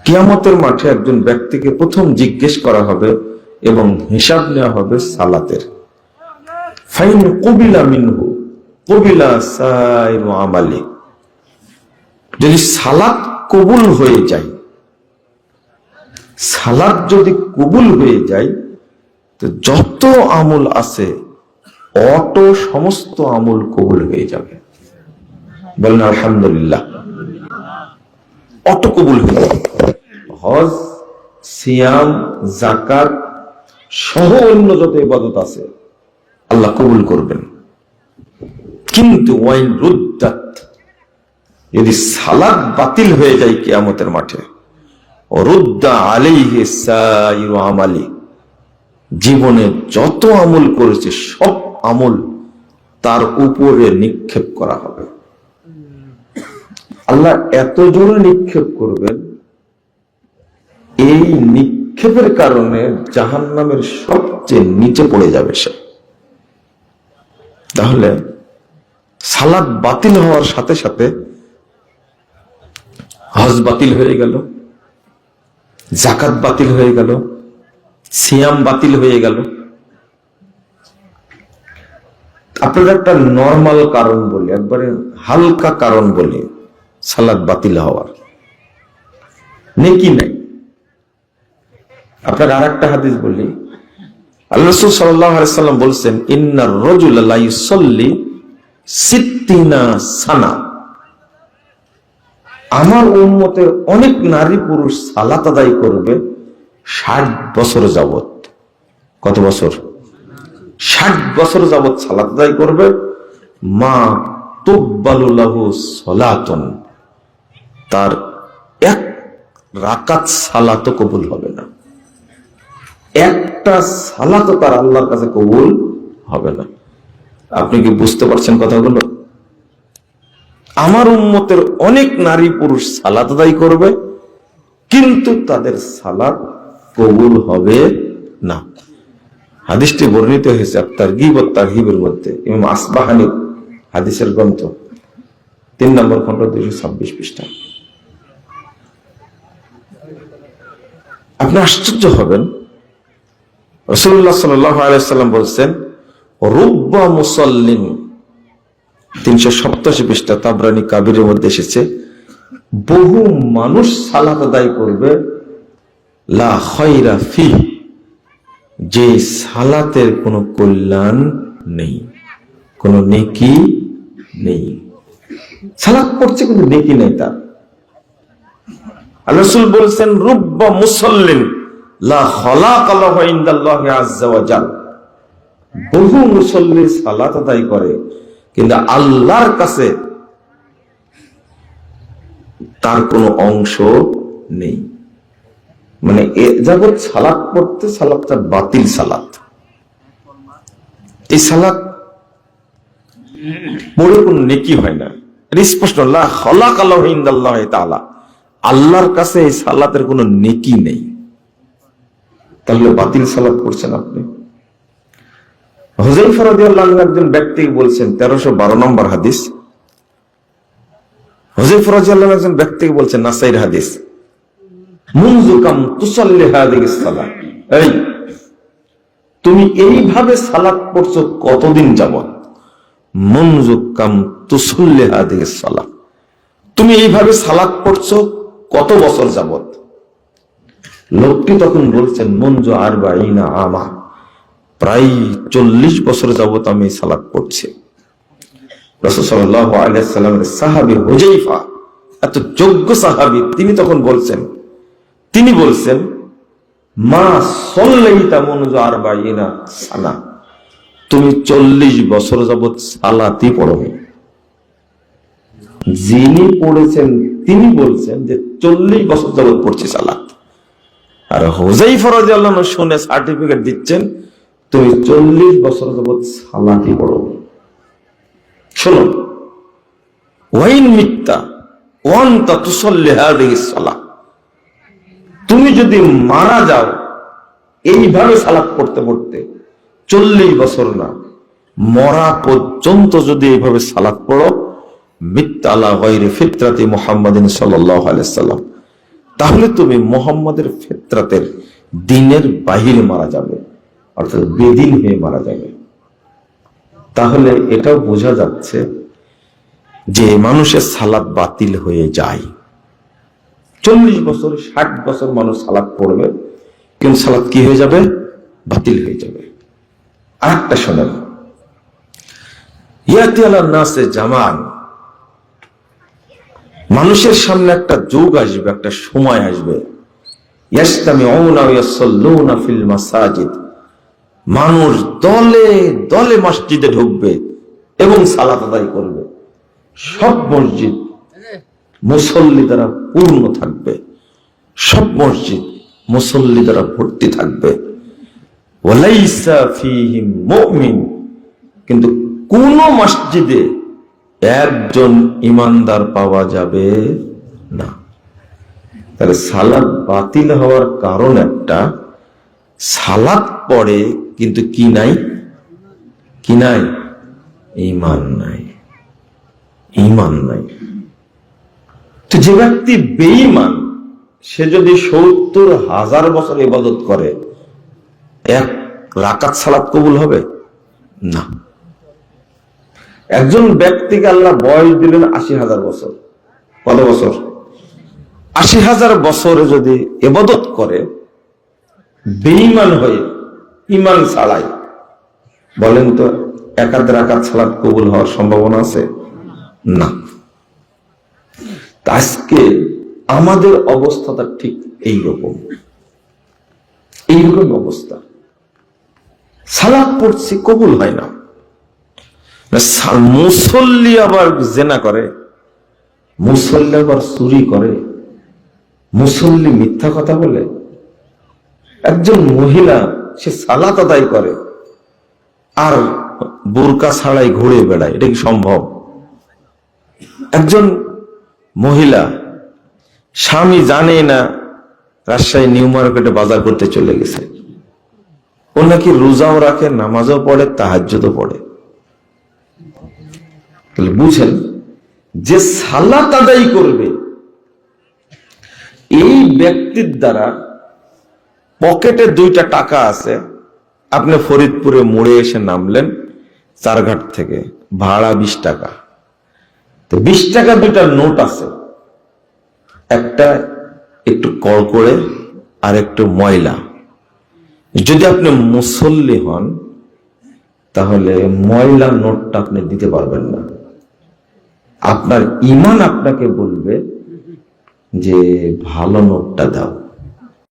কিয়ামতের মাঠে একজন ব্যক্তিকে প্রথম জিজ্ঞেস করা হবে এবং হিসাব নেওয়া হবে সালাতের। ফাইন কুবিলা মিনহু কুবিলা সাইরু আমালি, যদি সালাত কবুল হয়ে যায়, সালাত যদি কবুল হয়ে যায় তো যত আমল আছে অটো সমস্ত আমল কবুল হয়ে যাবে। বলেন আলহামদুলিল্লাহ। অটো কবুল হয়ে যাবে। হজ, সিয়াম, যাকাত সহ অন্য যত ইবাদত আছে আল্লাহ কবুল করবেন। কিন্তু ওয়াইন রুদ্দাত, যদি সালাত বাতিল হয়ে যায় কিয়ামতের মাঠে, রুদ্দা আলাইহি সাইরু আমালি, জীবনে যত আমল করেছে সব আমল তার উপরে নিক্ষেপ করা হবে। আল্লাহ এত জোরে নিক্ষেপ করবেন, এই নিক্ষেপের কারণে জাহান্নামের সবচেয়ে নিচে পড়ে যাবে সে। তাহলে সালাত বাতিল হওয়ার সাথে সাথে হজ বাতিল হয়ে গেল, যাকাত বাতিল হয়ে গেল, সিয়াম বাতিল হয়ে গেল। আপনার একটা নরমাল কারণ বলি, একবারে হালকা কারণ বলি সালাত বাতিল হওয়ার, নেকি নাই। আপনার আর একটা হাদিস বলি, আল্লাহ রাসূল সাল্লাল্লাহু আলাইহি সাল্লাম বলছেন, ইন্নার রাজুলা লা ইউসাল্লি সিত্তিনা সানা, আমার উম্মতের অনেক নারী পুরুষ সালাত আদায় করবে 60 বছর যাবত। কত বছর? 60 বছর যাবত সালাত আদায় করবে। মা তুকবালু লাহু সালাতুন, তার এক রাকাত সালাতও কবুল হবে না, একটা সালাতও তার আল্লাহর কাছে কবুল হবে না। আপনি কি বুঝতে পারছেন কথাগুলো? আমার উম্মতের অনেক নারী পুরুষ সালাত আদায় করবে কিন্তু তাদের সালাত কবুল হবে না। হাদিসটি বর্ণিত হয়েছে তারগীব ও তারহিবের মধ্যে, ইমাম আসবাহানি হাদিসের গ্রন্থ 3 নম্বর খণ্ড 226 পৃষ্ঠা। আপনি আশ্চর্য হবেন, রাসূলুল্লাহ সাল্লাল্লাহু আলাইহি সাল্লাম বলছেন, রুব্বা মুসাল্লিন 387 পৃষ্ঠা তাবরানী কাবিরের মধ্যে এসেছে, বহু মানুষ সালাত আদায় করবে লা খায়রা ফিহি, যে সালাতের কোনো কল্যাণ নেই, কোনো নেকি নেই। সালাত পড়ছে কিন্তু নেকি নেই তার। আল্লাহ রাসূল বলেছেন, রুব্বা মুসাল্লিন লা খালাকা লাহু ইনদাল্লাহি আযজা ওয়া জাল, বহু মুসল্লি সালাত আদায় করে কিন্তু আল্লাহর কাছে তার কোনো অংশ নেই। মানে এ যাবৎ সালাত পড়তে সালাতটা বাতিল সালাত। এই সালাত পড়ে কোনো নেকি হয় না, স্পষ্ট। লা খালাকা লাহু ইনদাল্লাহি তাআলা, আল্লাহর কাছে এই সালাতের কোনো নেকি নেই। তাহলে বাতিল সালাত পড়ছেন আপনি। হুযায়ফা রাদিয়াল্লাহু আনহু একজন ব্যক্তি বলছেন, 1312 নম্বর হাদিস, হুযায়ফা রাদিয়াল্লাহু আনহু একজন ব্যক্তি বলছেন, নাসাইর হাদিস, মুনযু কাম তুসাল্লি হাযিহিস সালাত, এই তুমি এইভাবে সালাত পড়ছো কতদিন যাবত? মুনযু কাম তুসাল্লি হাযিহিস সালাত, তুমি এইভাবে সালাত পড়ছো কত বছর যাবত? লোকটি তখন বলছেন, মুনযু 40 আমা, প্রায় 40 বছর যাবত আমি সালাত পড়ছি। রাসূল সাল্লাল্লাহু আলাইহি সাল্লামের সাহাবী হুযায়ফা, এত যোগ্য সাহাবী, তিনি বলছেন মা সাল্লাইতা মুনযু 40 সানা, তুমি 40 বছর যাবত সালাতই পড়োনি। যিনি পড়েছেন তিনি বলছেন যে 40 বছর যাবত পড়ছি সালাত, আর হুযায়ফা রাদিয়াল্লাহু আনহু শুনে সার্টিফিকেট দিচ্ছেন তুমি 40 বছর যাবত সালাতই পড়োনি। শোনো, ওয়াইন মিত্তা ওয়ান্তা তুসাল্লি হাযিহিস সালাত, তুমি যদি মারা যাও এইভাবে সালাত পড়তে পড়তে, 40 বছর না, মরা পর্যন্ত যদি এইভাবে সালাত পড়ো, মিত্তা আলা গায়রি ফিতরাতি মুহাম্মাদিন সাল্লাল্লাহু আলাইহি সাল্লাম, তাহলে তুমি মোহাম্মদের ফিতরাতের দিনের বাহিরে মারা যাবে, অর্থাৎ বেদিন হয়ে মারা যাবে। তাহলে এটাও বোঝা যাচ্ছে যে মানুষের সালাত বাতিল হয়ে যায়। 40 বছর 60 বছর মানুষ সালাত পড়বে, কিন্তু সালাত কি হয়ে যাবে? বাতিল হয়ে যাবে। আরেকটা শোনেন, ইয়াতি আলান নাসে জামান, মানুষের সামনে একটা যুগ আসবে, একটা সময় আসবে, ইয়াসতামিউনা ওয়া ইয়াসাল্লুনা ফিল মাসাজিদ, মানুষ দলে দলে মসজিদে ঢুকবে এবং সালাত আদায় করবে। সব মসজিদ মুসল্লি দ্বারা পূর্ণ থাকবে, সব মসজিদ মুসল্লি দ্বারা ভর্তি থাকবে। ওয়ালাইসা ফীহিম মুমিন, কিন্তু কোন মসজিদে একজন ইমানদার পাওয়া যাবে না। তাহলে সালাত বাতিল হওয়ার কারণ একটা, সালাত পড়ে কিন্তু কি নাই? কি নাই? ঈমান নাই, ঈমান নাই। তো যে ব্যক্তি বেঈমান, সে যদি 70,000 বছর ইবাদত করে, 1 রাকাত সালাত কবুল হবে না। একজন ব্যক্তিকে আল্লাহ বয়স দিলেন 80,000 বছর। কত বছর? 80,000 বছরে যদি ইবাদত করে বেঈমান হয়ে, ঈমান ছাড়াই, বলেন তো 1 রাকাত সালাত কবুল হওয়ার সম্ভাবনা আছে? না। আজকে আমাদের অবস্থাটা ঠিক এইরকম, এইরকম অবস্থা। সালাত পড়ছি, কবুল হয় না। মুসল্লি আবার জেনা করে, মুসল্লি আবার চুরি করে, মুসল্লি মিথ্যা কথা বলে। একজন মহিলা সে সালাত আদায় করে আর বোরকা ছাড়াই ঘুরে বেড়ায়, এটা কি সম্ভব? একজন মহিলা স্বামী জানে না রাজশাহী নিউ মার্কেটে বাজার করতে চলে গেছে, ও নাকি রোজাও রাখে, নামাজও পড়ে, তাহাজ্জুদও পড়ে। তাহলে বুঝেন যে সালাত আদায় করবে এই ব্যক্তির দ্বারা পকেটে 2টা টাকা আছে, আপনি ফরিদপুরে মোড়ে এসে নামলেন চারঘাট থেকে, ভাড়া 20 টাকা, তো 20 টাকা 2টা নোট আছে, একটা একটু কড়কড়ে আর একটু ময়লা। যদি আপনি মুসল্লি হন তাহলে ময়লা নোটটা আপনি দিতে পারবেন না। আপনার ঈমান আপনাকে বলবে যে ভালো নোটটা দাও।